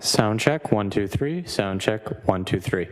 Sound check, 1, 2, 3. Sound check, 1, 2, 3.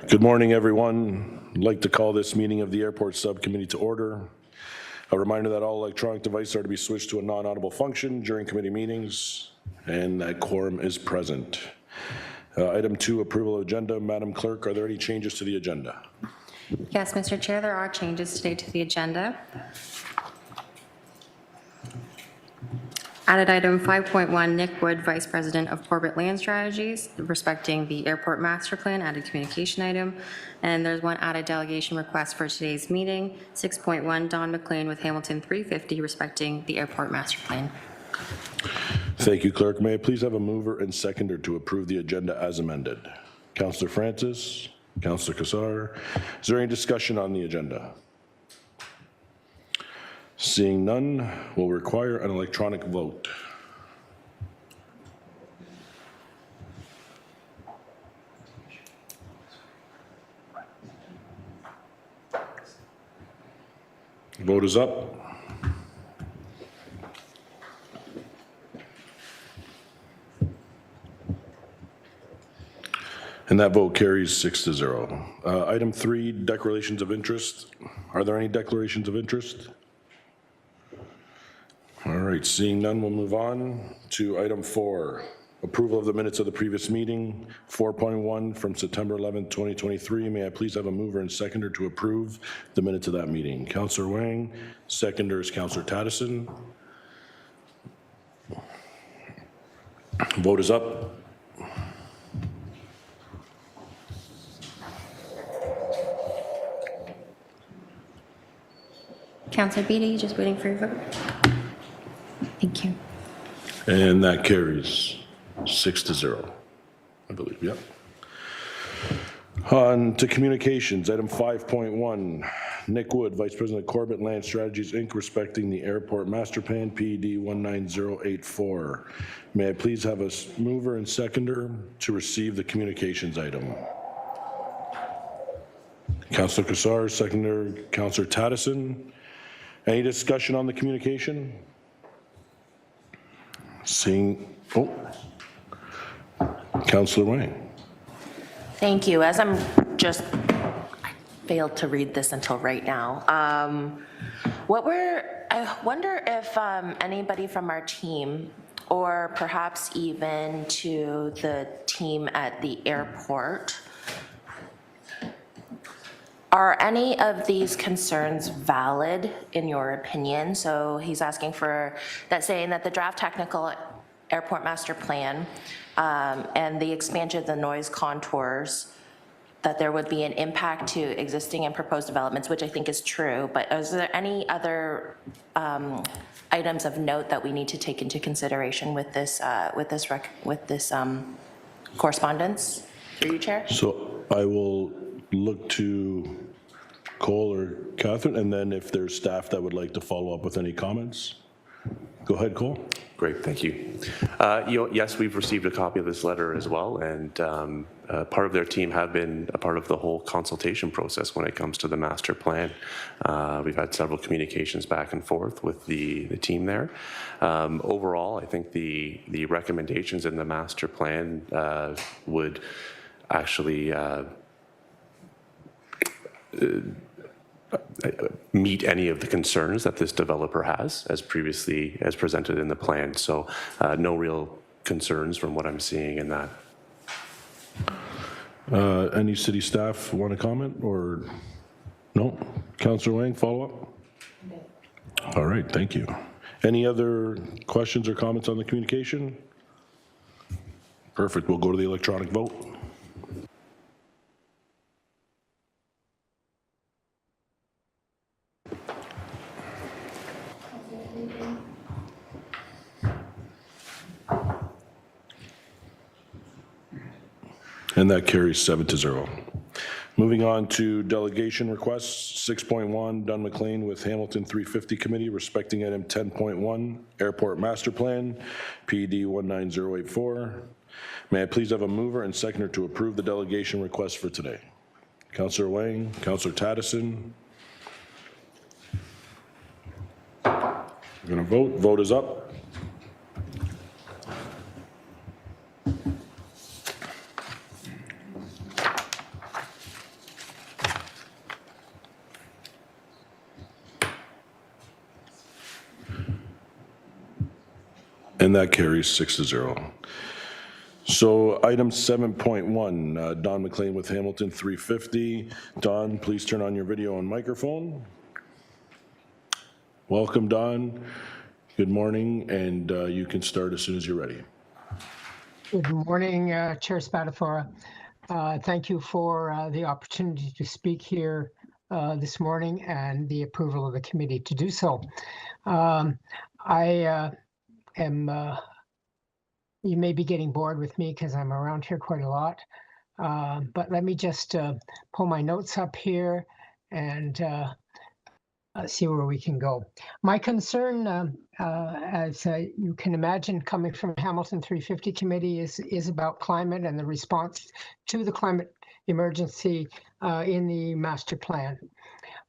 Good morning, everyone. I'd like to call this meeting of the Airport Subcommittee to order. A reminder that all electronic devices are to be switched to a non-audible function during committee meetings, and that quorum is present. Item 2, approval of agenda. Madam Clerk, are there any changes to the agenda? Yes, Mr. Chair, there are changes today to the agenda. Added item 5.1, Nick Wood, Vice President of Corporate Land Strategies, respecting the Airport Master Plan, added communication item. And there's one added delegation request for today's meeting, 6.1, Don McLean with Hamilton 350, respecting the Airport Master Plan. Thank you, Clerk. May I please have a mover and seconder to approve the agenda as amended? Councillor Francis, Councillor Kassar. Is there any discussion on the agenda? Seeing none, will require an electronic vote. Vote is up. And that vote carries 6-0. Item 3, declarations of interest. Are there any declarations of interest? All right, seeing none, we'll move on to item 4, approval of the minutes of the previous meeting, 4.1 from September 11th, 2023. May I please have a mover and seconder to approve the minutes of that meeting? Councillor Wang, seconder is Councillor Taddison. Vote is up. Councillor Beatty, just waiting for your vote. Thank you. And that carries 6-0, I believe, yep. On to communications, item 5.1, Nick Wood, Vice President of Corbett Land Strategies, Inc., respecting the Airport Master Plan, PED 19084. May I please have a mover and seconder to receive the communications item? Councillor Kassar, seconder, Councillor Taddison. Any discussion on the communication? Seeing, Councillor Wang. Thank you. As I failed to read this until right now. I wonder if anybody from our team, or perhaps even to the team at the airport, are any of these concerns valid in your opinion? So he's asking for that, saying that the draft technical airport master plan and the expansion of the noise contours, that there would be an impact to existing and proposed developments, which I think is true, but is there any other items of note that we need to take into consideration with this correspondence? Through you, Chair. So I will look to Cole or Catherine, and then if there's staff that would like to follow up with any comments. Go ahead, Cole. Great, thank you. Yes, we've received a copy of this letter as well, and part of their team have been a part of the whole consultation process when it comes to the master plan. We've had several communications back and forth with the team there. Overall, I think the recommendations in the master plan would actually meet any of the concerns that this developer has as presented in the plan. So no real concerns from what I'm seeing in that. Any city staff want to comment or no? Councillor Wang, follow up? All right, thank you. Any other questions or comments on the communication? Perfect, we'll go to the electronic vote. And that carries 7-0. Moving on to delegation requests, 6.1, Don McLean with Hamilton 350 Committee, respecting item 10.1, Airport Master Plan, PED 19084. May I please have a mover and seconder to approve the delegation request for today? Councillor Wang, Councillor Taddison. We're going to vote. Vote is up. And that carries 6-0. So item 7.1, Don McLean with Hamilton 350. Don, please turn on your video and microphone. Welcome, Don. Good morning, and you can start as soon as you're ready. Good morning, Chair Spatafora. Thank you for the opportunity to speak here this morning and the approval of the committee to do so. I am, you may be getting bored with me because I'm around here quite a lot, but let me just pull my notes up here and see where we can go. My concern, as you can imagine, coming from Hamilton 350 Committee is about climate and the response to the climate emergency in the master plan.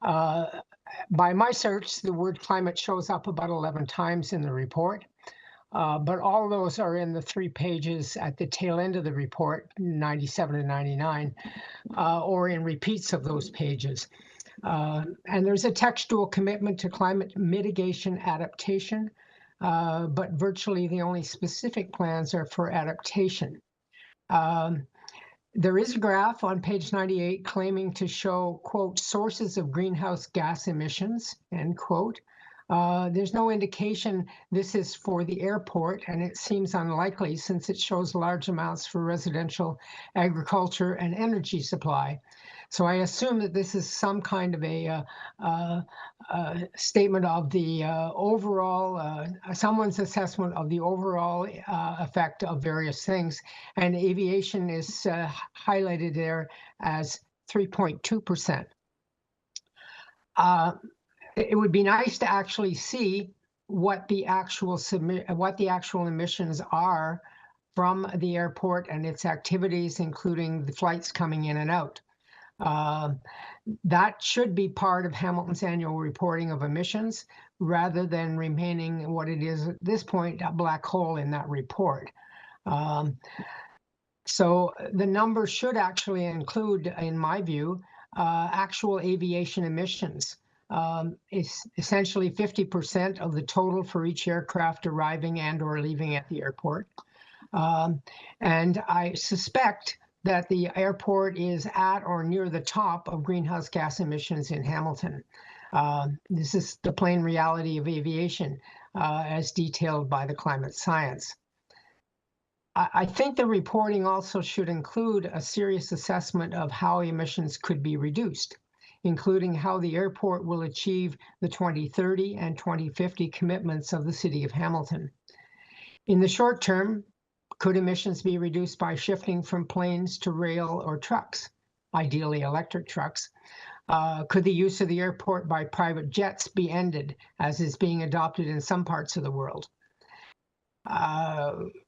By my search, the word climate shows up about 11 times in the report, but all those are in the 3 pages at the tail end of the report, 97 and 99, or in repeats of those pages. And there's a textual commitment to climate mitigation adaptation, but virtually the only specific plans are for adaptation. There is a graph on page 98 claiming to show, quote, sources of greenhouse gas emissions, end quote. There's no indication this is for the airport, and it seems unlikely since it shows large amounts for residential, agriculture, and energy supply. So I assume that this is some kind of a statement of the overall, someone's assessment of the overall effect of various things. And aviation is highlighted there as 3.2%. It would be nice to actually see what the actual emissions are from the airport and its activities, including the flights coming in and out. That should be part of Hamilton's annual reporting of emissions rather than remaining what it is at this point, a black hole in that report. So the number should actually include, in my view, actual aviation emissions. It's essentially 50% of the total for each aircraft arriving and or leaving at the airport. And I suspect that the airport is at or near the top of greenhouse gas emissions in Hamilton. This is the plain reality of aviation as detailed by the climate science. I think the reporting also should include a serious assessment of how emissions could be reduced, including how the airport will achieve the 2030 and 2050 commitments of the City of Hamilton. In the short term, could emissions be reduced by shifting from planes to rail or trucks, ideally electric trucks? Could the use of the airport by private jets be ended, as is being adopted in some parts of the world?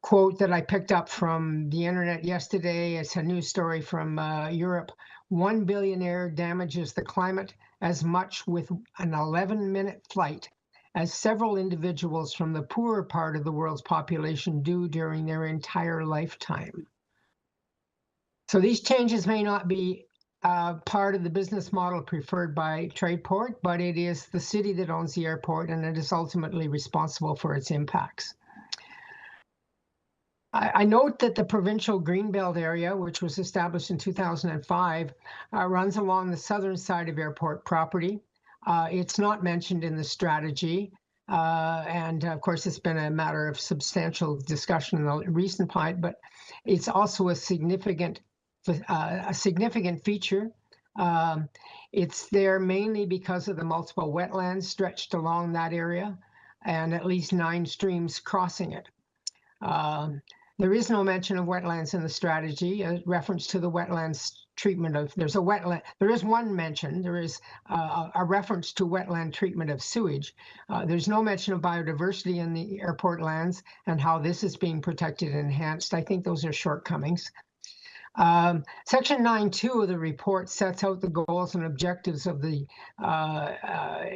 Quote that I picked up from the internet yesterday, it's a news story from Europe. One billionaire damages the climate as much with an 11-minute flight as several individuals from the poorer part of the world's population do during their entire lifetime. So these changes may not be part of the business model preferred by Tradeport, but it is the city that owns the airport and it is ultimately responsible for its impacts. I note that the provincial Greenbelt area, which was established in 2005, runs along the southern side of airport property. It's not mentioned in the strategy, and of course it's been a matter of substantial discussion in the recent point, but it's also a significant feature. It's there mainly because of the multiple wetlands stretched along that area and at least 9 streams crossing it. There is no mention of wetlands in the strategy, a reference to the wetlands treatment of, there is one mention, there is a reference to wetland treatment of sewage. There's no mention of biodiversity in the airport lands and how this is being protected and enhanced. I think those are shortcomings. Section 9.2 of the report sets out the goals and objectives of the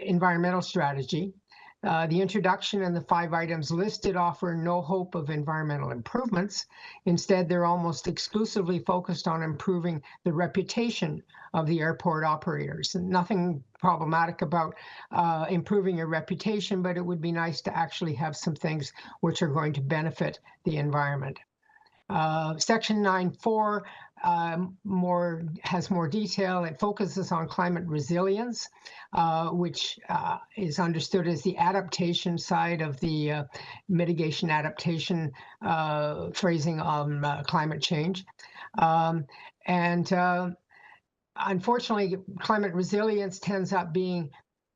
environmental strategy. The introduction and the 5 items listed offer no hope of environmental improvements. Instead, they're almost exclusively focused on improving the reputation of the airport operators. Nothing problematic about improving your reputation, but it would be nice to actually have some things which are going to benefit the environment. Section 9.4 has more detail. It focuses on climate resilience, which is understood as the adaptation side of the mitigation adaptation phrasing on climate change. Unfortunately, climate resilience tends up being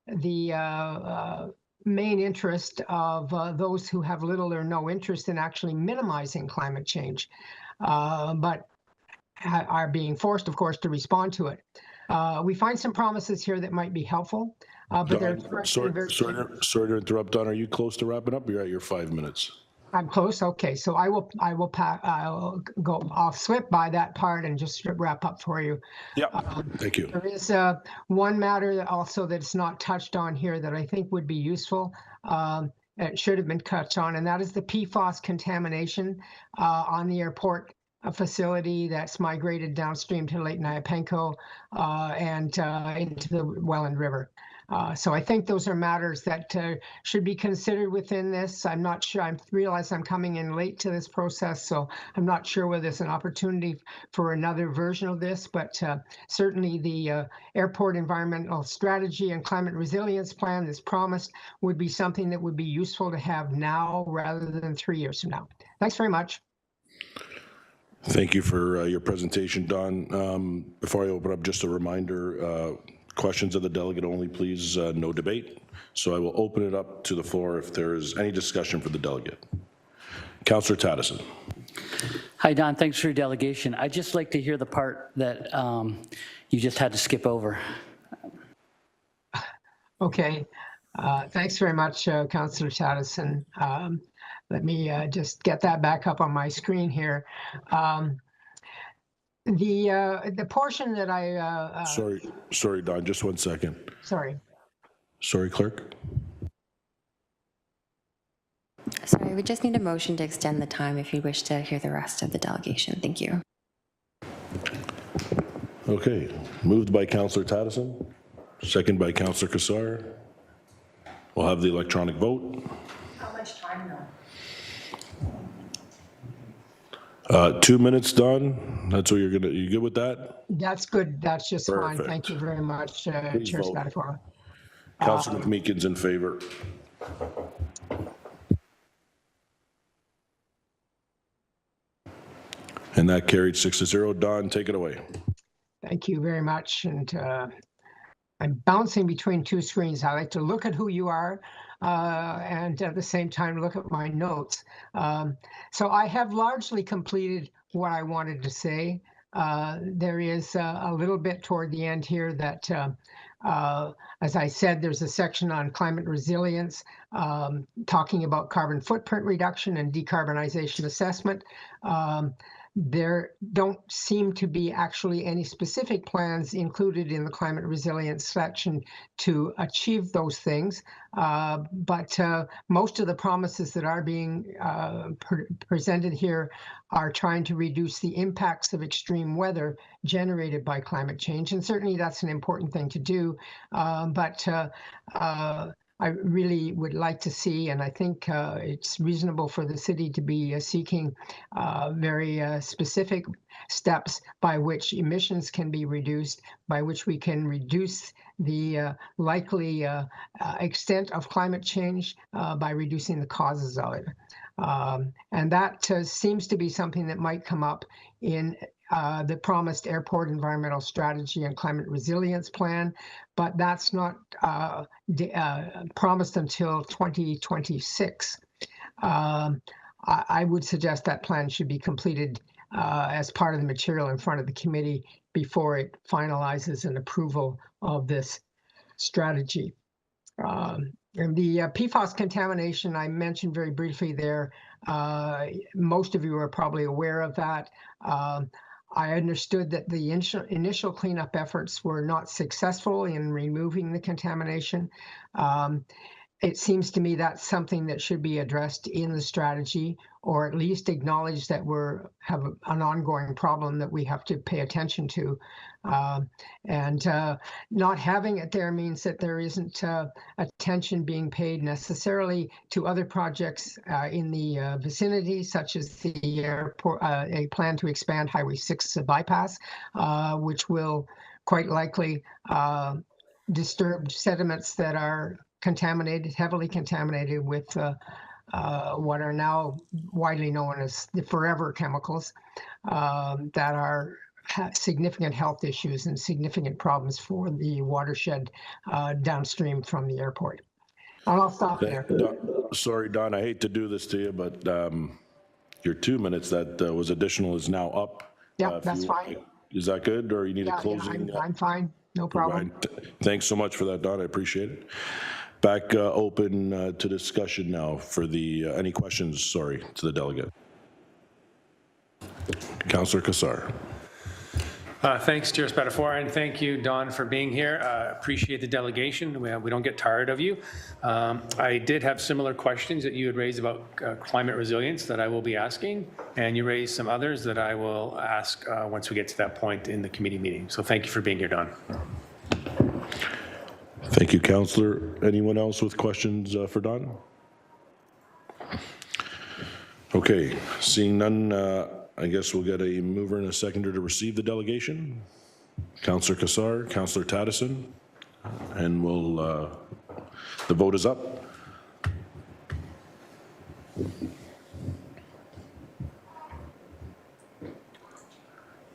the main interest of those who have little or no interest in actually minimizing climate change, but are being forced, of course, to respond to it. We find some promises here that might be helpful, but they're Don, sorry to interrupt, Don. Are you close to wrapping up? You're at your 5 minutes. I'm close. Okay, so I'll go. I'll slip by that part and just wrap up for you. Yeah, thank you. There is one matter that also that's not touched on here that I think would be useful. It should have been touched on, and that is the PFAS contamination on the airport facility that's migrated downstream to Lake Nyapenco and into the Welland River. So I think those are matters that should be considered within this. I'm not sure. I realize I'm coming in late to this process, so I'm not sure whether there's an opportunity for another version of this, but certainly the airport environmental strategy and climate resilience plan that's promised would be something that would be useful to have now rather than 3 years from now. Thanks very much. Thank you for your presentation, Don. Before I open up, just a reminder, questions of the delegate only, please, no debate. So I will open it up to the floor if there is any discussion for the delegate. Councillor Taddison. Hi, Don. Thanks for your delegation. I'd just like to hear the part that you just had to skip over. Okay. Thanks very much, Councillor Taddison. Let me just get that back up on my screen here. The portion that I Sorry, Don, just 1 second. sorry. Sorry, clerk. Sorry, we just need a motion to extend the time if you wish to hear the rest of the delegation. Thank you. Okay, moved by Councillor Taddison, second by Councillor Cassar. We'll have the electronic vote. How much time though? 2 minutes, Don. That's what you good with that? That's good. That's just fine. Perfect. Thank you very much, Chair vote. Spatafora. Councillor McMeekin's in favor. And that carried 6-0. Don, take it away. Thank you very much. And I'm bouncing between 2 screens. I like to look at who you are and at the same time look at my notes. So I have largely completed what I wanted to say. There is a little bit toward the end here that, as I said, there's a section on climate resilience, talking about carbon footprint reduction and decarbonization assessment. There don't seem to be actually any specific plans included in the climate resilience section to achieve those things. But most of the promises that are being presented here are trying to reduce the impacts of extreme weather generated by climate change. And certainly that's an important thing to do. But I really would like to see, and I think it's reasonable for the city to be seeking very specific steps by which emissions can be reduced, by which we can reduce the likely extent of climate change by reducing the causes of it. And that seems to be something that might come up in the promised airport environmental strategy and climate resilience plan, but that's not promised until 2026. I would suggest that plan should be completed as part of the material in front of the committee before it finalizes an approval of this strategy. And the PFAS contamination I mentioned very briefly there, most of you are probably aware of that. I understood that the initial cleanup efforts were not successful in removing the contamination. it seems to me that's something that should be addressed in the strategy, or at least acknowledge that have an ongoing problem that we have to pay attention to. And not having it there means that there isn't attention being paid necessarily to other projects in the vicinity, such as the airport, a plan to expand Highway 6 bypass, which will quite likely disturb sediments that are contaminated, heavily contaminated with what are now widely known as the forever chemicals that are significant health issues and significant problems for the watershed downstream from the airport. And I'll stop there. Sorry, Don, I hate to do this to you, but your 2 minutes that was additional is now up. Yeah, If that's you- fine. Is that good, or you need a Yeah, closing? I'm fine. No problem. Thanks so much for that, Don. I appreciate it. Back open to discussion now for the, any questions, sorry, to the delegate. Councillor Kassar. Thanks, Chair Spatafora, and thank you, Don, for being here. Appreciate the delegation. We don't get tired of you. I did have similar questions that you had raised about climate resilience that I will be asking, and you raised some others that I will ask once we get to that point in the committee meeting. So thank you for being here, Don. Thank you, Councillor. Anyone else with questions for Don? Okay, seeing none, I guess we'll get a mover and a seconder to receive the delegation. Councillor Kassar, Councillor Taddison, and we'll, the vote is up.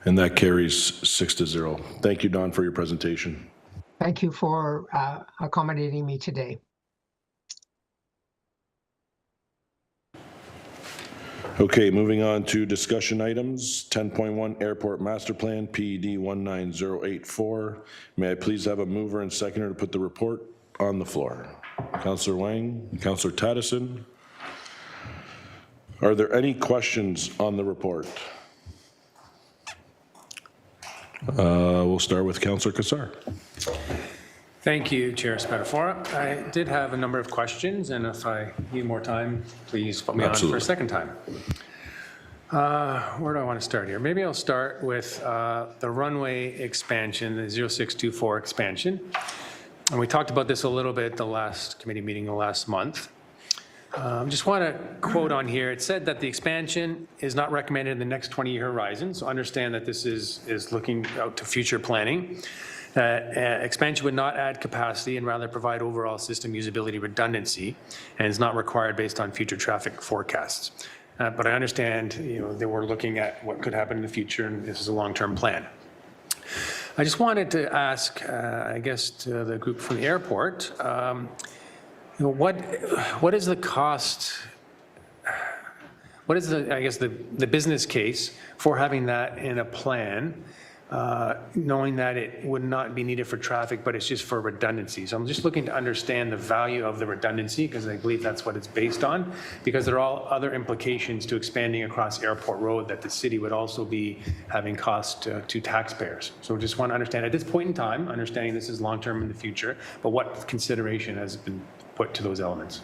And that carries 6-0. Thank you, Don, for your presentation. Thank you for accommodating me today. Okay, moving on to discussion items. 10.1 Airport Master Plan, PED 19084. May I please have a mover and seconder to put the report on the floor? Councillor Wang, Councillor Taddison. Are there any questions on the report? We'll start with Councillor Kassar. Thank you, Chair Spatafora. I did have a number of questions, and if I need more time, please put me on for a second time. Where do I want to start here? Maybe I'll start with the runway expansion, the 0624 expansion. And we talked about this a little bit at the last committee meeting last month. Just want to quote on here. It said that the expansion is not recommended in the next 20-year horizon. So understand that this is looking out to future planning. Expansion would not add capacity and rather provide overall system usability redundancy, and is not required based on future traffic forecasts. But I understand, that we're looking at what could happen in the future, and this is a long-term plan. I just wanted to ask, I guess, to the group from the airport, what is the cost? What is the business case for having that in a plan? Knowing that it would not be needed for traffic, but it's just for redundancy. So I'm just looking to understand the value of the redundancy, because I believe that's what it's based on, because there are all other implications to expanding across Airport Road that the city would also be having cost to taxpayers. So just want to understand at this point in time, understanding this is long-term in the future, but what consideration has been put to those elements?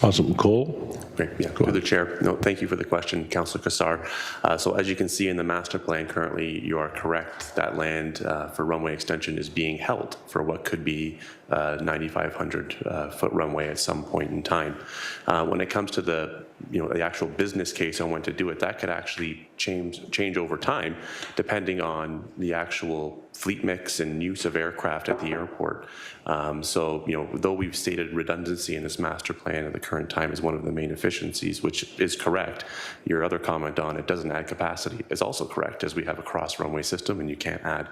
Awesome. Cole? Great. Yeah, through the chair. No, thank you for the question, Councillor Kassar. So as you can see in the master plan currently, you are correct. That land for runway extension is being held for what could be 9,500 foot runway at some point in time. When it comes to the actual business case on when to do it, that could actually change over time, depending on the actual fleet mix and use of aircraft at the airport. So, though we've stated redundancy in this master plan at the current time is one of the main efficiencies, which is correct. Your other comment on it doesn't add capacity is also correct, as we have a cross runway system and you can't add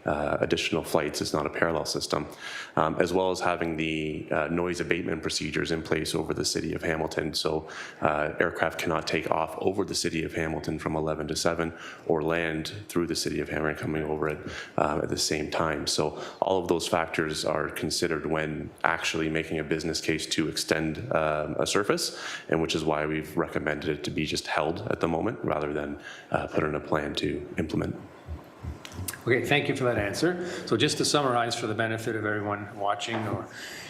additional flights. It's not a parallel system, as well as having the noise abatement procedures in place over the city of Hamilton. So aircraft cannot take off over the city of Hamilton from 11 to 7 or land through the city of Hamilton coming over it at the same time. So all of those factors are considered when actually making a business case to extend a surface, and which is why we've recommended it to be just held at the moment rather than put in a plan to implement. Okay, thank you for that answer. So just to summarize for the benefit of everyone watching or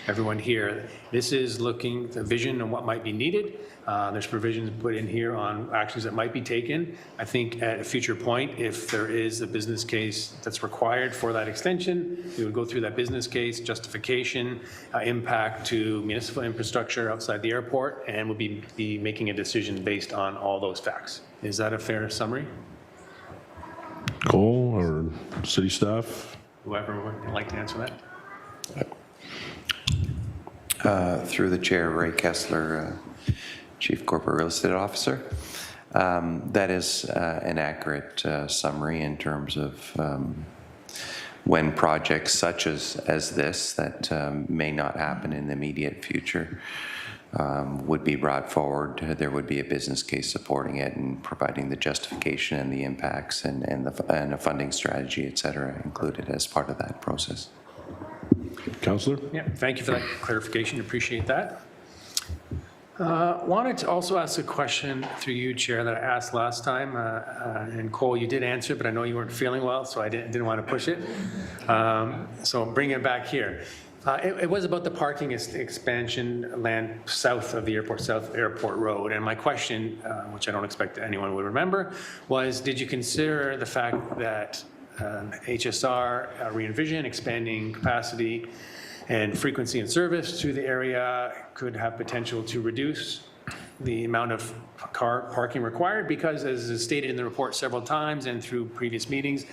everyone here, this is looking the vision and what might be needed. There's provisions put in here on actions that might be taken. I think at a future point, if there is a business case that's required for that extension, we would go through that business case, justification, impact to municipal infrastructure outside the airport, and we'll be making a decision based on all those facts. Is that a fair summary? Cole or city staff? Whoever would like to answer that. Through the chair, Ray Kessler, Chief Corporate Real Estate Officer. That is an accurate summary in terms of when projects such as this that may not happen in the immediate future would be brought forward. There would be a business case supporting it and providing the justification and the impacts and a funding strategy, et cetera, included as part of that process. Councillor? Yeah, thank you for that clarification. Appreciate that. Wanted to also ask a question through you, Chair, that I asked last time. And Cole, you did answer, but I know you weren't feeling well, so I didn't want to push it. So I'm bringing it back here. It was about the parking expansion land south of the airport, South Airport Road. And my question, which I don't expect anyone would remember, was did you consider the fact that HSR, re-envision, expanding capacity and frequency and service to the area could have potential to reduce the amount of car parking required? Because as is stated in the report several times and through previous meetings,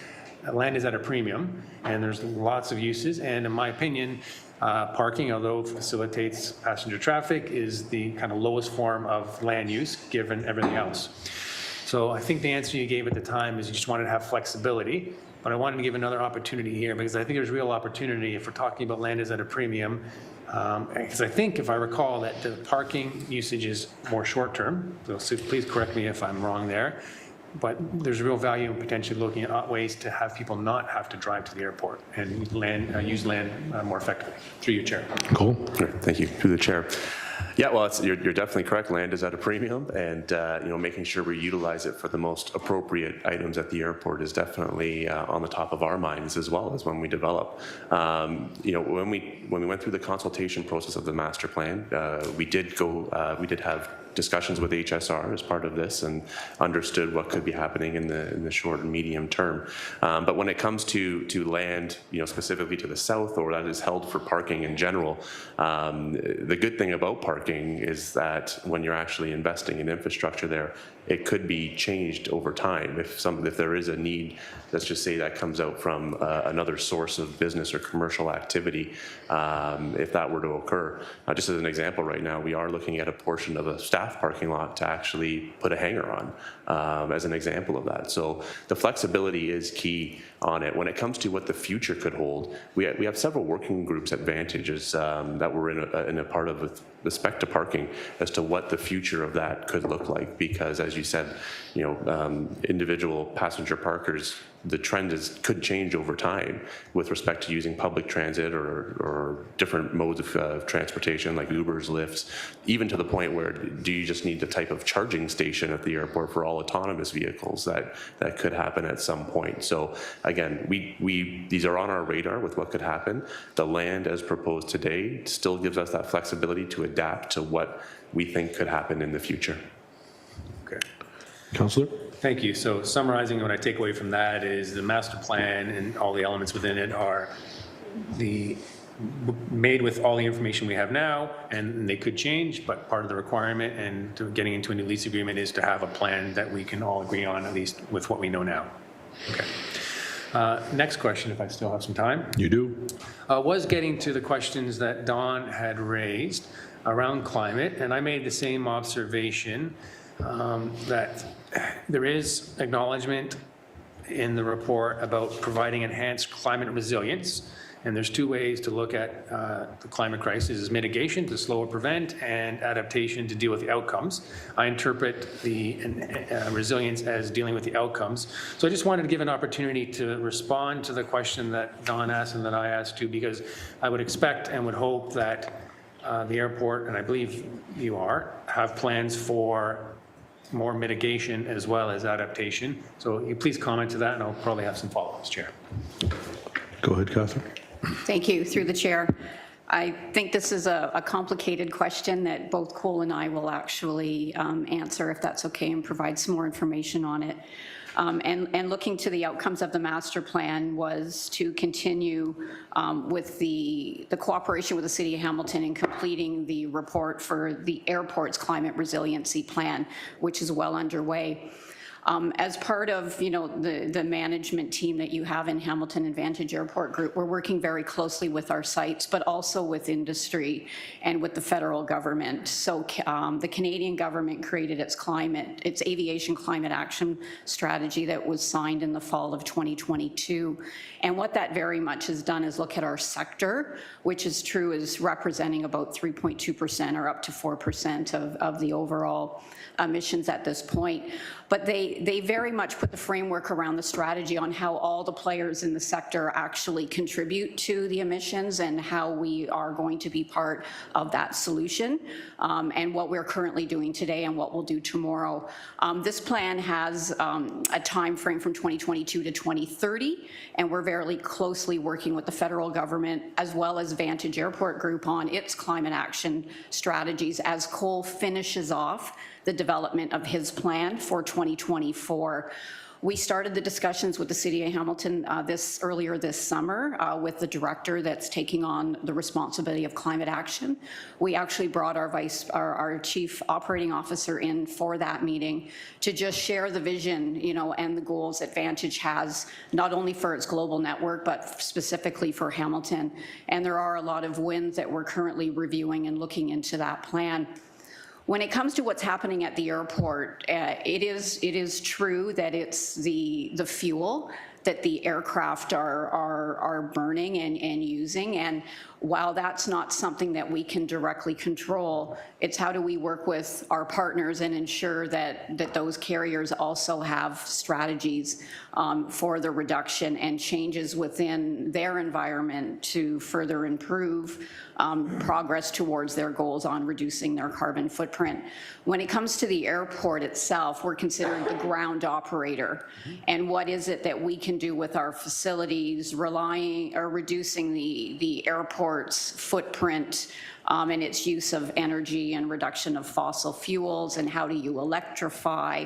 land is at a premium and there's lots of uses. And in my opinion, parking, although facilitates passenger traffic, is the kind of lowest form of land use given everything else. So I think the answer you gave at the time is you just wanted to have flexibility, but I wanted to give another opportunity here because I think there's real opportunity if we're talking about land is at a premium. Because I think, if I recall, that the parking usage is more short-term. So please correct me if I'm wrong there. But there's real value in potentially looking at ways to have people not have to drive to the airport and use land more effectively. Through you, Chair. Cole? Thank you. Through the chair. Yeah, well, you're definitely correct. Land is at a premium, and making sure we utilize it for the most appropriate items at the airport is definitely on the top of our minds as well as when we develop. When we went through the consultation process of the master plan, we did have discussions with HSR as part of this and understood what could be happening in the short and medium term. But when it comes to land, specifically to the south or that is held for parking in general, the good thing about parking is that when you're actually investing in infrastructure there, it could be changed over time. If there is a need, let's just say that comes out from another source of business or commercial activity, if that were to occur. Just as an example, right now, we are looking at a portion of a staff parking lot to actually put a hangar on, as an example of that. So the flexibility is key on it. When it comes to what the future could hold, we have several working groups at Vantages that we're in a part of with respect to parking as to what the future of that could look like. Because as you said, individual passenger parkers, the trend could change over time with respect to using public transit or different modes of transportation like Ubers, Lyfts, even to the point where do you just need the type of charging station at the airport for all autonomous vehicles that could happen at some point. So again, these are on our radar with what could happen. The land as proposed today still gives us that flexibility to adapt to what we think could happen in the future. Okay. Councillor? Thank you. So summarizing, what I take away from that is the master plan and all the elements within it are made with all the information we have now, and they could change, but part of the requirement and to getting into a new lease agreement is to have a plan that we can all agree on, at least with what we know now. Okay. Next question, if I still have some time. You do. Was getting to the questions that Don had raised around climate, and I made the same observation that there is acknowledgement in the report about providing enhanced climate resilience. And there's two ways to look at the climate crisis: is mitigation to slow or prevent, and adaptation to deal with the outcomes. I interpret the resilience as dealing with the outcomes. So I just wanted to give an opportunity to respond to the question that Don asked and that I asked too, because I would expect and would hope that the airport, and I believe you have plans for more mitigation as well as adaptation. So you please comment to that, and I'll probably have some follow-ups, Chair. Go ahead, Catherine. Thank you, through the chair. I think this is a complicated question that both Cole and I will actually answer, if that's okay, and provide some more information on it. And looking to the outcomes of the master plan was to continue with the cooperation with the City of Hamilton in completing the report for the airport's climate resiliency plan, which is well underway. As part of, the management team that you have in Hamilton and Vantage Airport Group, we're working very closely with our sites, but also with industry and with the federal government. So the Canadian government created its aviation climate action strategy that was signed in the fall of 2022. And what that very much has done is look at our sector, which is true is representing about 3.2% or up to 4% of the overall emissions at this point. But they very much put the framework around the strategy on how all the players in the sector actually contribute to the emissions and how we are going to be part of that solution, and what we're currently doing today and what we'll do tomorrow. This plan has a time frame from 2022 to 2030, and we're very closely working with the federal government as well as Vantage Airport Group on its climate action strategies as Cole finishes off the development of his plan for 2024. We started the discussions with the City of Hamilton earlier this summer with the director that's taking on the responsibility of climate action. We actually brought our chief operating officer in for that meeting to just share the vision, and the goals that Vantage has, not only for its global network, but specifically for Hamilton. And there are a lot of wins that we're currently reviewing and looking into that plan. When it comes to what's happening at the airport, it is true that it's the fuel that the aircraft are burning and using. And while that's not something that we can directly control, it's how do we work with our partners and ensure that those carriers also have strategies for the reduction and changes within their environment to further improve progress towards their goals on reducing their carbon footprint. When it comes to the airport itself, we're considering the ground operator, and what is it that we can do with our facilities, reducing the airport's footprint and its use of energy and reduction of fossil fuels, and how do you electrify.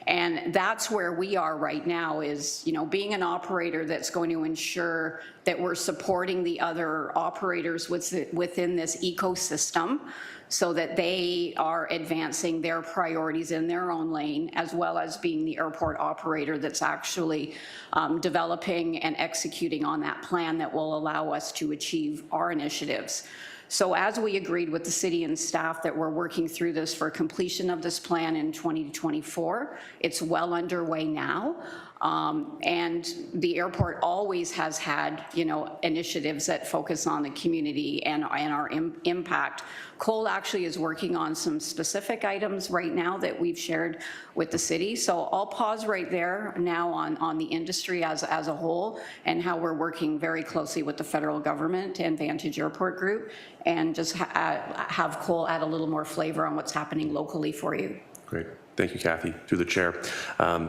And that's where we are right now is, being an operator that's going to ensure that we're supporting the other operators within this ecosystem so that they are advancing their priorities in their own lane, as well as being the airport operator that's actually developing and executing on that plan that will allow us to achieve our initiatives. So as we agreed with the city and staff that we're working through this for completion of this plan in 2024, it's well underway now. And the airport always has had, initiatives that focus on the community and our impact. Cole actually is working on some specific items right now that we've shared with the city. So I'll pause right there now on the industry as a whole and how we're working very closely with the federal government and Vantage Airport Group, and just have Cole add a little more flavor on what's happening locally for you. Great. Thank you, Kathy, through the chair.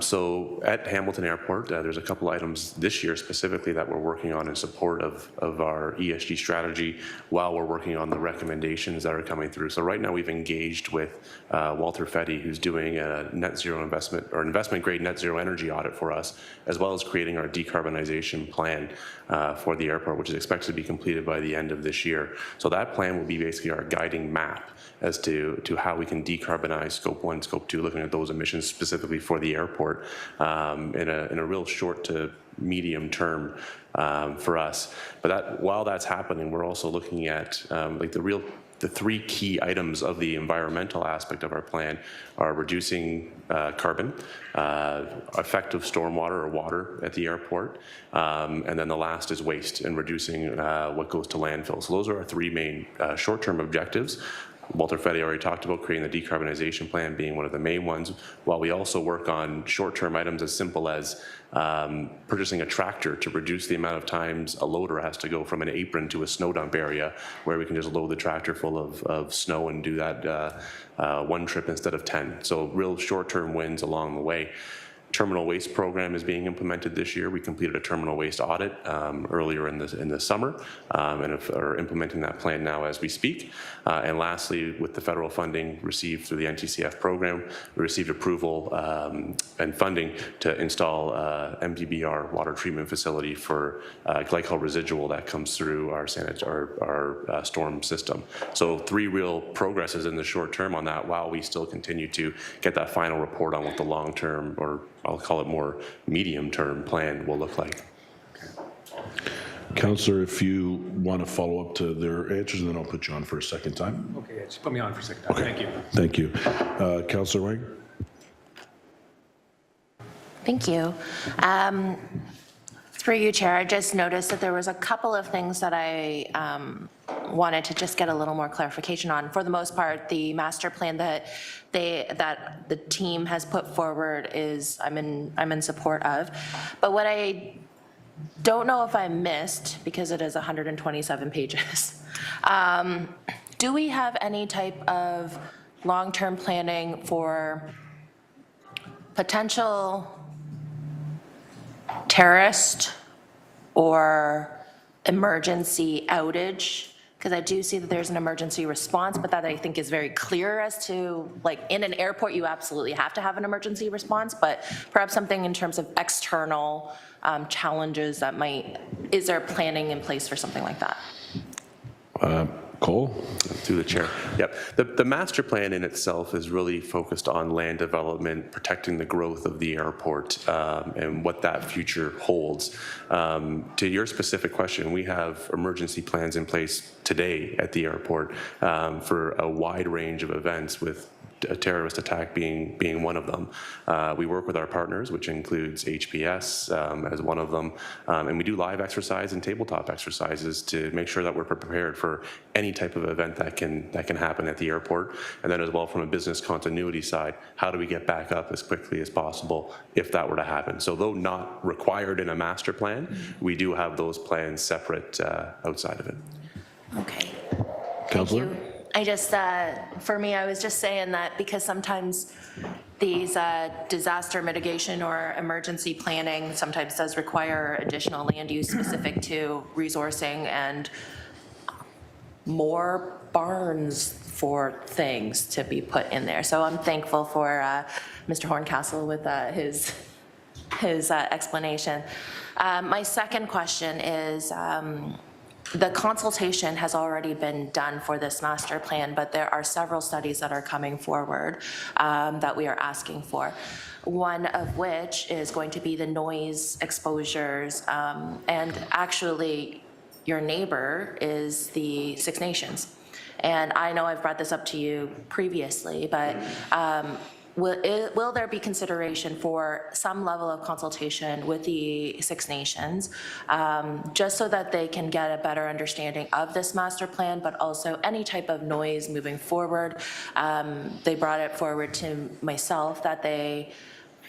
So at Hamilton Airport, there's a couple items this year specifically that we're working on in support of our ESG strategy while we're working on the recommendations that are coming through. So right now we've engaged with Walter Fetty, who's doing a net zero investment or investment grade net zero energy audit for us, as well as creating our decarbonization plan for the airport, which is expected to be completed by the end of this year. So that plan will be basically our guiding map as to how we can decarbonize scope 1, scope 2, looking at those emissions specifically for the airport in a real short to medium term for us. But while that's happening, we're also looking at the three key items of the environmental aspect of our plan are reducing carbon, effective stormwater or water at the airport, and then the last is waste and reducing what goes to landfill. So those are our three main short-term objectives. Walter Fedde already talked about creating the decarbonization plan being one of the main ones, while we also work on short-term items as simple as purchasing a tractor to reduce the amount of times a loader has to go from an apron to a snow dump area, where we can just load the tractor full of snow and do that one trip instead of 10. So real short-term wins along the way. Terminal waste program is being implemented this year. We completed a terminal waste audit earlier in the summer and are implementing that plan now as we speak. And lastly, with the federal funding received through the NTCF program, we received approval and funding to install MDBR water treatment facility for glycol residual that comes through our storm system. So 3 real progresses in the short term on that, while we still continue to get that final report on what the long term, or I'll call it more medium-term plan, will look like. Councillor, if you want to follow up to their answers, and then I'll put you on for a second time. Okay, yeah, just put me on for a second time. Thank you. Thank you. Councillor Wang? Thank you. Through you, Chair, I just noticed that there was a couple of things that I wanted to just get a little more clarification on. For the most part, the master plan that the team has put forward is I'm in support of. But what I don't know if I missed, because it is 127 pages, do we have any type of long-term planning for potential terrorist or emergency outage? Because I do see that there's an emergency response, but that I think is very clear as to, like, in an airport, you absolutely have to have an emergency response, but perhaps something in terms of external challenges that is there planning in place for something like that? Cole? Through the chair. Yep. The master plan in itself is really focused on land development, protecting the growth of the airport, and what that future holds. To your specific question, we have emergency plans in place today at the airport for a wide range of events, with a terrorist attack being one of them. We work with our partners, which includes HPS as one of them, and we do live exercise and tabletop exercises to make sure that we're prepared for any type of event that can happen at the airport. And then as well, from a business continuity side, how do we get back up as quickly as possible if that were to happen? So though not required in a master plan, we do have those plans separate outside of it. Okay. Councillor? Thank you. I just, for me, I was just saying that because sometimes these disaster mitigation or emergency planning sometimes does require additional land use specific to resourcing and more barns for things to be put in there. So I'm thankful for Mr. Horncastle with his explanation. My second question is, the consultation has already been done for this master plan, but there are several studies that are coming forward that we are asking for. One of which is going to be the noise exposures, and actually your neighbor is the Six Nations. And I know I've brought this up to you previously, but will there be consideration for some level of consultation with the Six Nations, just so that they can get a better understanding of this master plan, but also any type of noise moving forward? They brought it forward to myself that they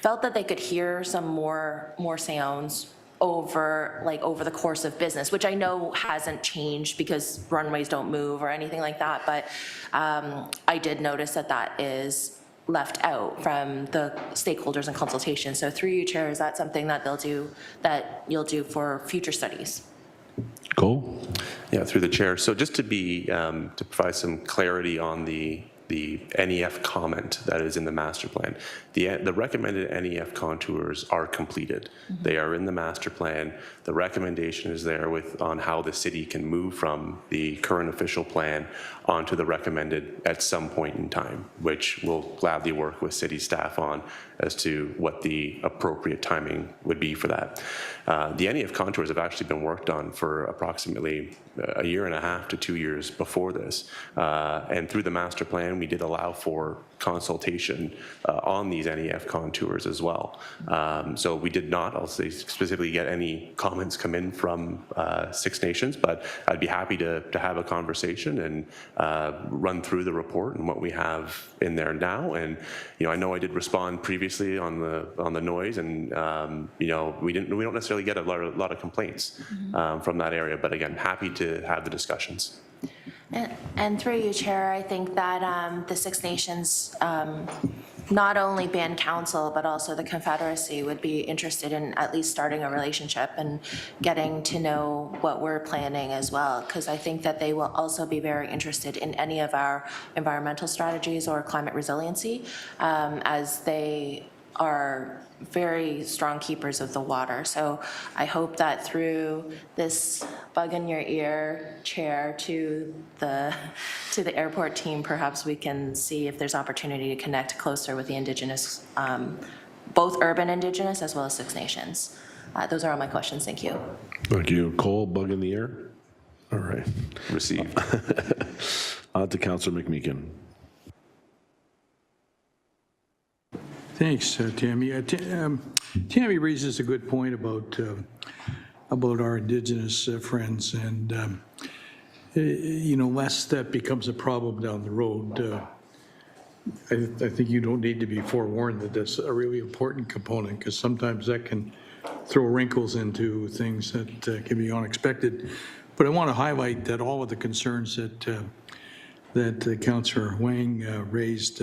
felt that they could hear some more sounds over the course of business, which I know hasn't changed because runways don't move or anything like that, but I did notice that is left out from the stakeholders and consultation. So through you, Chair, is that something that you'll do for future studies? Cole? Yeah, through the chair. So just to provide some clarity on the NEF comment that is in the master plan. The recommended NEF contours are completed. Mm-hmm. They are in the master plan. The recommendation is there on how the city can move from the current official plan onto the recommended at some point in time, which we'll gladly work with city staff on as to what the appropriate timing would be for that. The NEF contours have actually been worked on for approximately a year and a half to 2 years before this. And through the master plan, we did allow for consultation on these NEF contours as well. So we did not, I'll say specifically, get any comments come in from Six Nations, but I'd be happy to have a conversation and run through the report and what we have in there now. And I know I did respond previously on the noise, and we don't necessarily get a lot of complaints from that area. But again, happy to have the discussions. And through you, Chair, I think that the Six Nations, not only Band Council, but also the Confederacy would be interested in at least starting a relationship and getting to know what we're planning as well, because I think that they will also be very interested in any of our environmental strategies or climate resiliency, as they are very strong keepers of the water. So I hope that through this bug in your ear, Chair, to the airport team, perhaps we can see if there's opportunity to connect closer with the Indigenous, both urban Indigenous as well as Six Nations. Those are all my questions. Thank you. Thank you. Cole, bug in the ear? All right. Received. On to Councillor McMeekin. Thanks, Tammy. Tammy raises a good point about our Indigenous friends, and lest that becomes a problem down the road. I think you don't need to be forewarned that that's a really important component, because sometimes that can throw wrinkles into things that can be unexpected. But I want to highlight that all of the concerns that Councillor Wang raised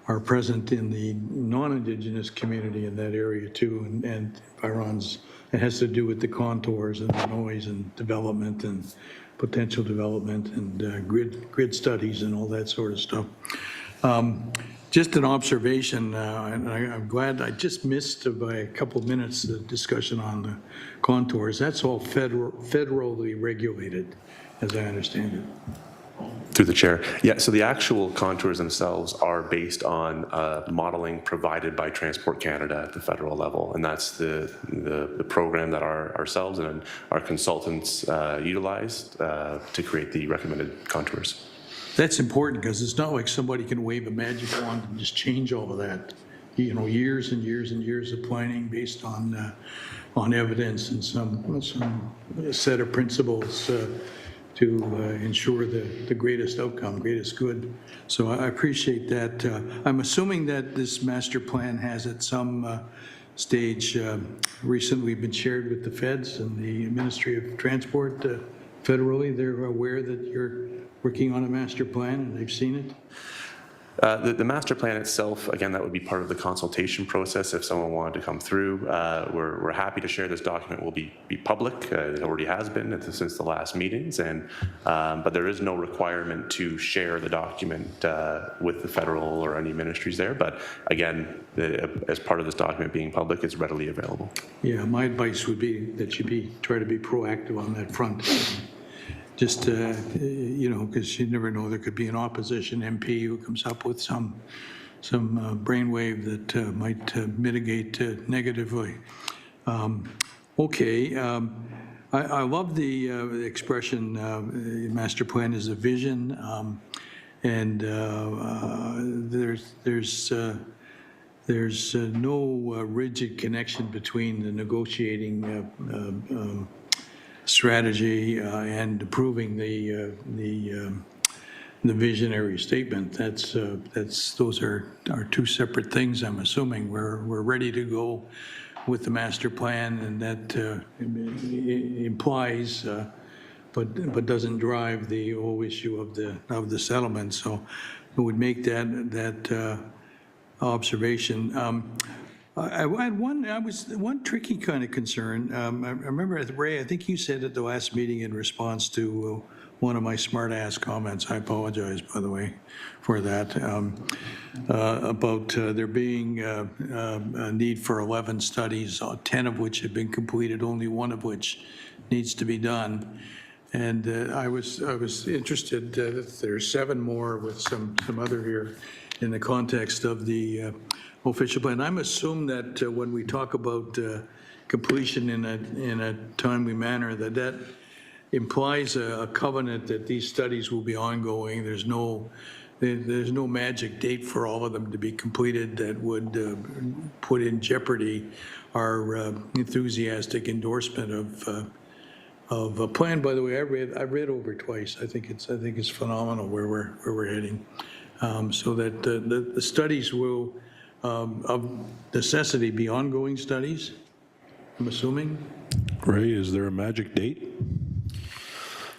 are present in the non-Indigenous community in that area too, and Byron's, it has to do with the contours and the noise and development and potential development and grid studies and all that sort of stuff. Just an observation, and I'm glad I just missed by a couple of minutes the discussion on the contours. That's all federally regulated, as I understand it. Through the chair. Yeah, so the actual contours themselves are based on modeling provided by Transport Canada at the federal level, and that's the program that ourselves and our consultants utilized to create the recommended contours. That's important, because it's not like somebody can wave a magic wand and just change all of that. Years and years and years of planning based on evidence and some set of principles to ensure the greatest outcome, greatest good. So I appreciate that. I'm assuming that this master plan has at some stage recently been shared with the feds and the Ministry of Transport federally. They're aware that you're working on a master plan and they've seen it? The master plan itself, again, that would be part of the consultation process if someone wanted to come through. We're happy to share this document. Will be public. It already has been since the last meetings, but there is no requirement to share the document with the federal or any ministries there. But again, as part of this document being public, it's readily available. Yeah, my advice would be that you try to be proactive on that front. Just, because you never know, there could be an opposition MP who comes up with some brainwave that might mitigate negatively. Okay, I love the expression master plan is a vision, and there's no rigid connection between the negotiating strategy and approving the visionary statement. Those are two separate things. I'm assuming we're ready to go with the master plan, and that implies, but doesn't drive the whole issue of the settlement. So it would make that observation. I had one tricky kind of concern. I remember, Ray, I think you said at the last meeting in response to one of my smart-ass comments, I apologize, by the way, for that, about there being a need for 11 studies, 10 of which have been completed, only one of which needs to be done. And I was interested that there's 7 more with some other here in the context of the official plan. I'm assuming that when we talk about completion in a timely manner, that implies a covenant that these studies will be ongoing. There's no there's no magic date for all of them to be completed that would put in jeopardy our enthusiastic endorsement of a plan. By the way, I read over twice. I think it's phenomenal where we're heading. So that the studies will, of necessity, be ongoing studies, I'm assuming. Ray, is there a magic date?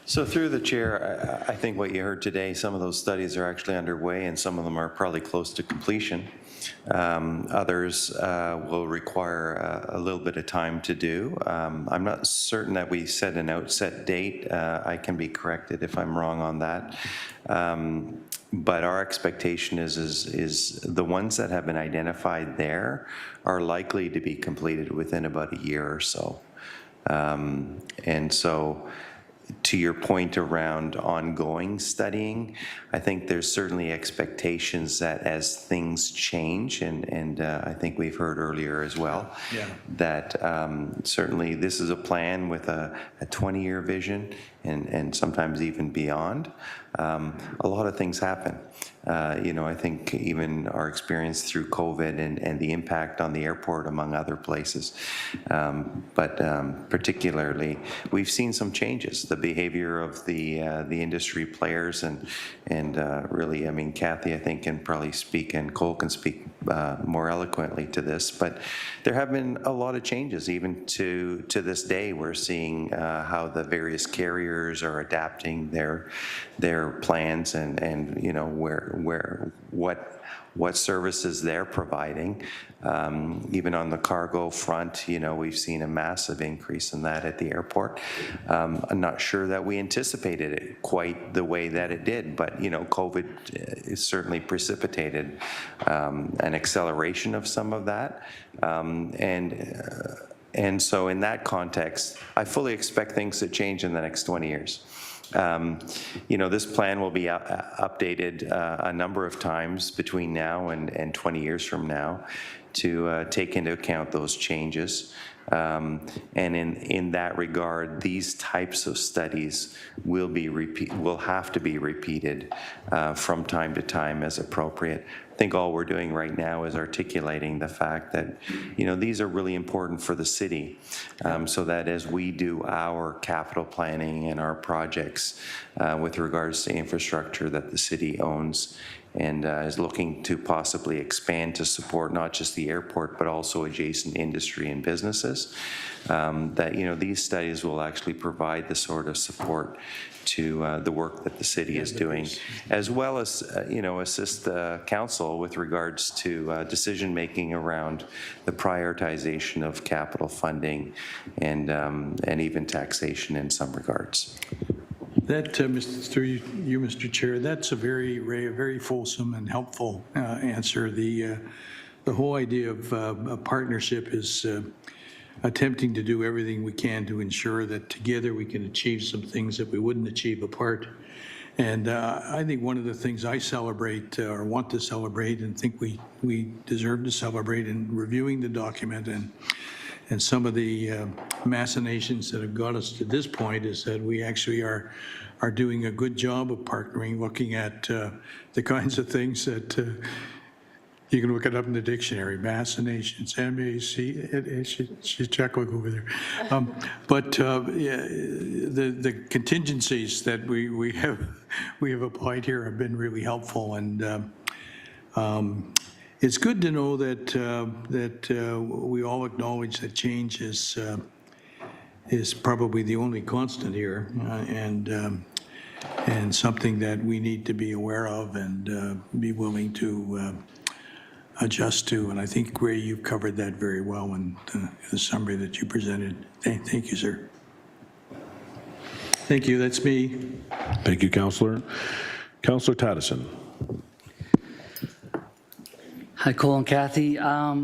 So through the chair, I think what you heard today, some of those studies are actually underway and some of them are probably close to completion. Others will require a little bit of time to do. I'm not certain that we set an outset date. I can be corrected if I'm wrong on that. But our expectation is the ones that have been identified there are likely to be completed within about a year or so. And so, to your point around ongoing studying, I think there's certainly expectations that as things change, and I think we've heard earlier as well, that certainly this is a plan with a 20-year vision and sometimes even beyond. A lot of things happen. I think even our experience through COVID and the impact on the airport, among other places, but particularly, we've seen some changes. The behavior of the industry players and really, I mean, Kathy, I think, can probably speak, and Cole can speak more eloquently to this, but there have been a lot of changes. Even to this day, we're seeing how the various carriers are adapting their plans and what services they're providing. Even on the cargo front, we've seen a massive increase in that at the airport. I'm not sure that we anticipated it quite the way that it did, but COVID certainly precipitated an acceleration of some of that. And so in that context, I fully expect things to change in the next 20 years. This plan will be updated a number of times between now and 20 years from now to take into account those changes. And in that regard, these types of studies will have to be repeated from time to time as appropriate. I think all we're doing right now is articulating the fact that, these are really important for the city, so that as we do our capital planning and our projects with regards to infrastructure that the city owns and is looking to possibly expand to support not just the airport, but also adjacent industry and businesses, that, these studies will actually provide the sort of support to the work that the city is doing, as well as, assist the council with regards to decision-making around the prioritization of capital funding and even taxation in some regards. That, through you, Mr. Chair, that's a very fulsome and helpful answer. The whole idea of a partnership is attempting to do everything we can to ensure that together we can achieve some things that we wouldn't achieve apart. And I think one of the things I celebrate or want to celebrate and think we deserve to celebrate in reviewing the document and some of the machinations that have got us to this point is that we actually are doing a good job of partnering, looking at the kinds of things that you can look it up in the dictionary, machinations, M-A-C, she's chuckling over there. But the contingencies that we have applied here have been really helpful, and it's good to know that we all acknowledge that change is probably the only constant here, and something that we need to be aware of and be willing to adjust to. And I think, Ray, you've covered that very well in the summary that you presented. Thank you, sir. Thank you. That's me. Thank you, Councillor. Councillor Tattison. Hi, Cole and Kathy. I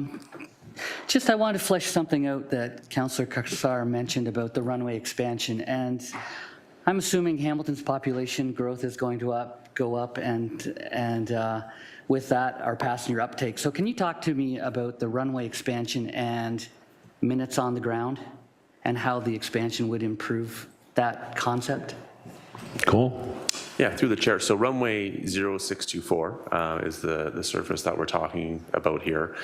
wanted to flesh something out that Councillor Kassar mentioned about the runway expansion. And I'm assuming Hamilton's population growth is going to go up, and with that, our passenger uptake. So can you talk to me about the runway expansion and minutes on the ground and how the expansion would improve that concept? Cole? Yeah, through the chair. So runway 0624 is the surface that we're talking about here.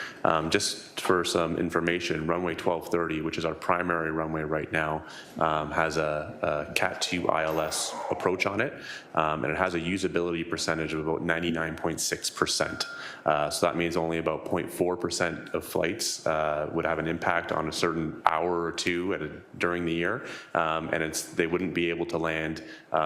Just for some information, runway 1230, which is our primary runway right now, has a Cat 2 ILS approach on it, and it has a usability percentage of about 99.6%. So that means only about 0.4% of flights would have an impact on a certain hour or two during the year, and they wouldn't be able to land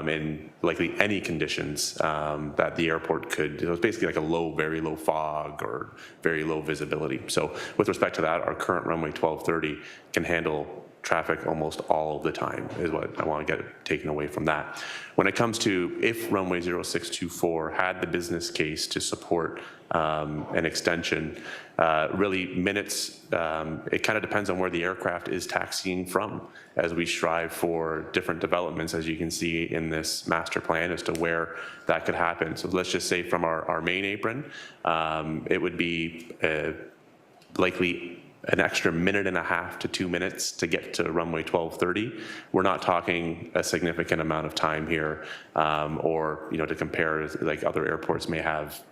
in likely any conditions that the airport could. It was basically like a very low fog or very low visibility. So with respect to that, our current runway 1230 can handle traffic almost all of the time, is what I want to get taken away from that. When it comes to if runway 0624 had the business case to support an extension, really minutes, it kind of depends on where the aircraft is taxiing from as we strive for different developments, as you can see in this master plan, as to where that could happen. So let's just say from our main apron, it would be likely an extra minute and a half to 2 minutes to get to runway 1230. We're not talking a significant amount of time here, or to compare, like other airports may have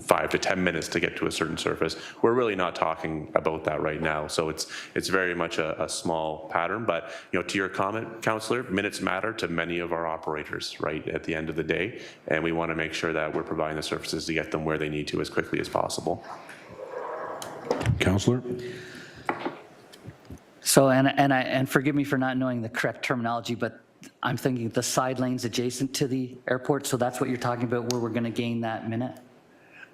5 to 10 minutes to get to a certain surface. We're really not talking about that right now. So it's very much a small pattern, but to your comment, Councillor, minutes matter to many of our operators, right, at the end of the day, and we want to make sure that we're providing the services to get them where they need to as quickly as possible. Councillor? So, and forgive me for not knowing the correct terminology, but I'm thinking the side lanes adjacent to the airport, so that's what you're talking about, where we're going to gain that minute?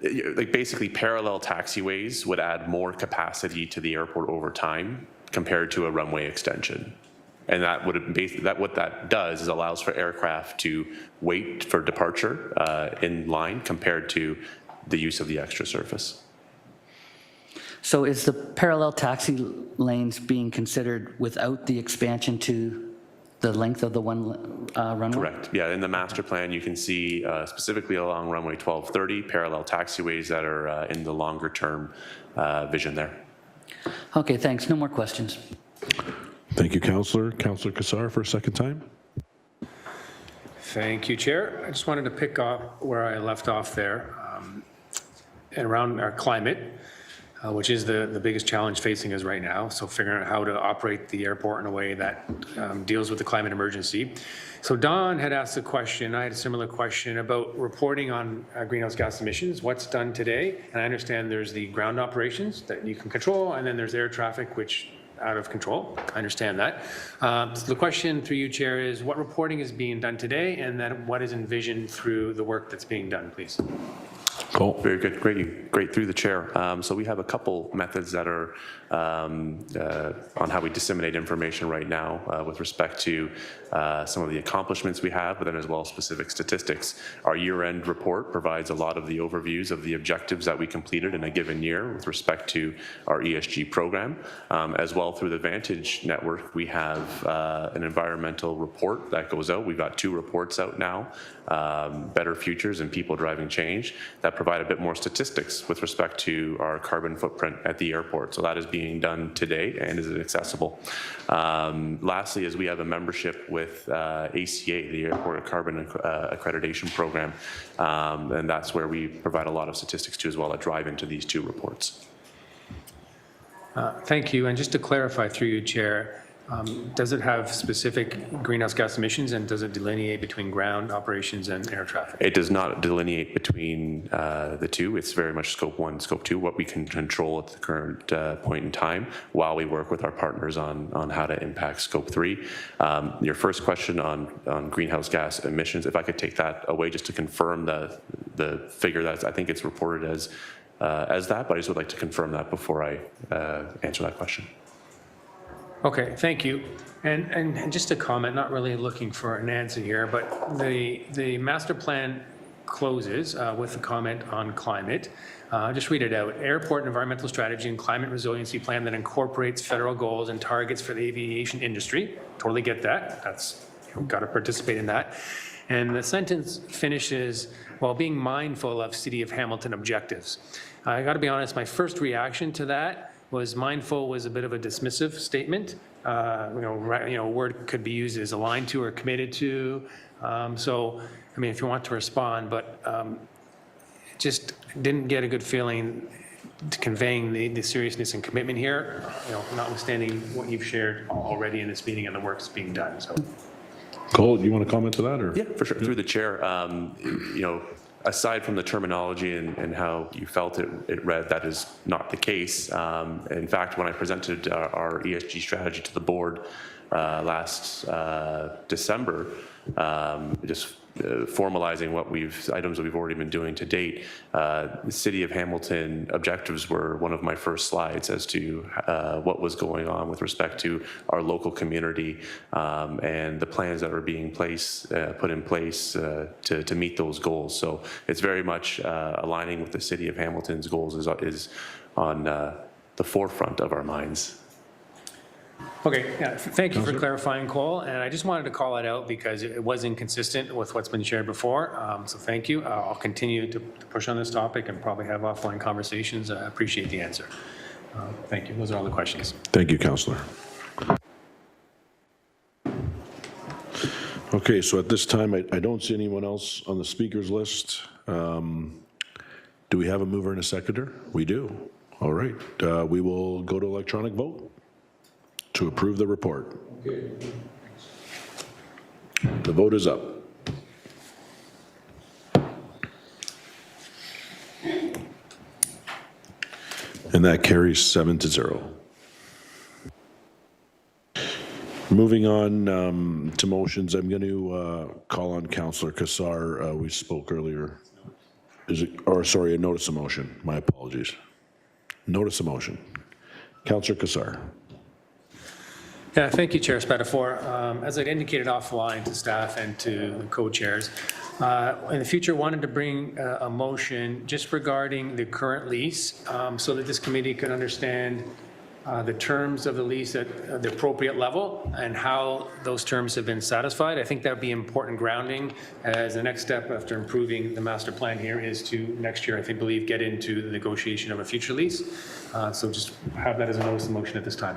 Like basically parallel taxiways would add more capacity to the airport over time compared to a runway extension. And that would basically, what that does is allows for aircraft to wait for departure in line compared to the use of the extra surface. So is the parallel taxi lanes being considered without the expansion to the length of the one runway? Correct. Yeah, in the master plan, you can see specifically along runway 1230, parallel taxiways that are in the longer term vision there. Okay, thanks. No more questions. Thank you, Councillor. Councillor Kassar for a second time. Thank you, Chair. I just wanted to pick up where I left off there around our climate. Which is the biggest challenge facing us right now. So figuring out how to operate the airport in a way that deals with the climate emergency. So Don had asked a question, I had a similar question about reporting on greenhouse gas emissions, what's done today. And I understand there's the ground operations that you can control, and then there's air traffic, which out of control. I understand that. So the question through you, Chair, is what reporting is being done today, and then what is envisioned through the work that's being done, please? Cool. Very good. Great through the chair. So we have a couple methods that are on how we disseminate information right now with respect to some of the accomplishments we have, but then as well specific statistics. Our year-end report provides a lot of the overviews of the objectives that we completed in a given year with respect to our ESG program. As well through the Vantage Network, we have an environmental report that goes out. We've got 2 reports out now, Better Futures and People Driving Change, that provide a bit more statistics with respect to our carbon footprint at the airport. So that is being done today and is accessible. Lastly, is we have a membership with ACA, the Airport Carbon Accreditation Program, and that's where we provide a lot of statistics to as well that drive into these 2 reports. Thank you. And just to clarify through you, Chair, does it have specific greenhouse gas emissions, and does it delineate between ground operations and air traffic? It does not delineate between the 2. It's very much scope 1, scope 2, what we can control at the current point in time while we work with our partners on how to impact scope 3. Your first question on greenhouse gas emissions, if I could take that away just to confirm the figure that I think it's reported as that, but I just would like to confirm that before I answer that question. Okay, thank you. And just a comment, not really looking for an answer here, but the master plan closes with a comment on climate. Just read it out. Airport environmental strategy and climate resiliency plan that incorporates federal goals and targets for the aviation industry. Totally get that. That's, got to participate in that. And the sentence finishes, while being mindful of City of Hamilton objectives. I got to be honest, my first reaction to that was mindful was a bit of a dismissive statement. A word could be used as aligned to or committed to. So I mean, if you want to respond, but just didn't get a good feeling conveying the seriousness and commitment here, notwithstanding what you've shared already in this meeting and the work's being done, so. Cole, you want to comment to that, or? Yeah, for sure. Through the chair, aside from the terminology and how you felt it read, that is not the case. In fact, when I presented our ESG strategy to the board last December, just formalizing items that we've already been doing to date, the City of Hamilton objectives were one of my first slides as to what was going on with respect to our local community and the plans that are being put in place to meet those goals. So it's very much aligning with the City of Hamilton's goals is on the forefront of our minds. Okay, yeah, thank you for clarifying, Cole, and I just wanted to call it out because it was inconsistent with what's been shared before, so thank you. I'll continue to push on this topic and probably have offline conversations. I appreciate the answer. Thank you. Those are all the questions. Thank you, Councillor. Okay, so at this time, I don't see anyone else on the speakers list. Do we have a mover and a seconder? We do. All right, we will go to electronic vote to approve the report. The vote is up. And that carries 7-0. Moving on to motions, I'm going to call on Councillor Cassar. We spoke earlier. Sorry, a notice of motion. My apologies. Notice of motion. Councillor Cassar. Yeah, thank you, Chair Spatafor. As I'd indicated offline to staff and to the co-chairs, in the future wanted to bring a motion just regarding the current lease so that this committee could understand the terms of the lease at the appropriate level and how those terms have been satisfied. I think that would be important grounding as the next step after improving the master plan here is to next year, I believe, get into the negotiation of a future lease. So just have that as a notice of motion at this time.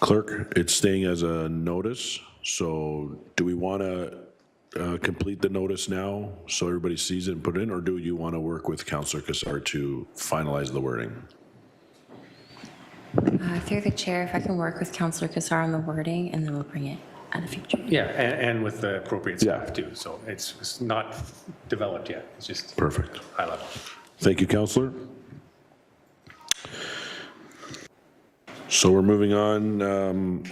Clerk, it's staying as a notice, so do we want to complete the notice now so everybody sees it and put it in, or do you want to work with Councillor Cassar to finalize the wording? Through the chair, if I can work with Councillor Cassar on the wording, and then we'll bring it at a future. Yeah, and with the appropriate staff too. So it's not developed yet. It's just Perfect. high level. Thank you, Councillor. So we're moving on.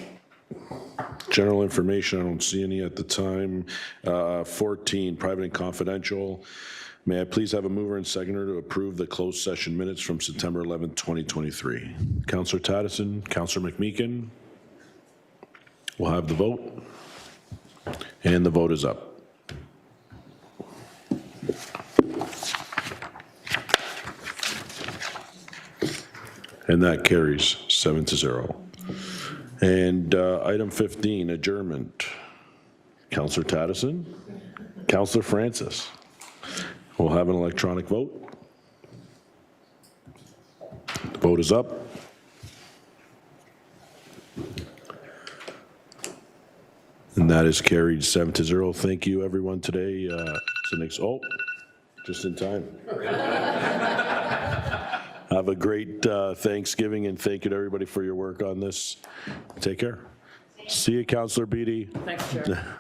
General information, I don't see any at the time. 14, private and confidential. May I please have a mover and seconder to approve the closed session minutes from September 11th, 2023. Councillor Taddison, Councillor McMeekin. We'll have the vote. And the vote is up. And that carries 7-0. And item 15, adjournment. Councillor Taddison, Councillor Francis. We'll have an electronic vote. The vote is up. And that is carried 7-0. Thank you, everyone, today. Just in time. Have a great Thanksgiving, and thank you to everybody for your work on this. Take care. See you, Councillor Beatty. Thanks, Chair.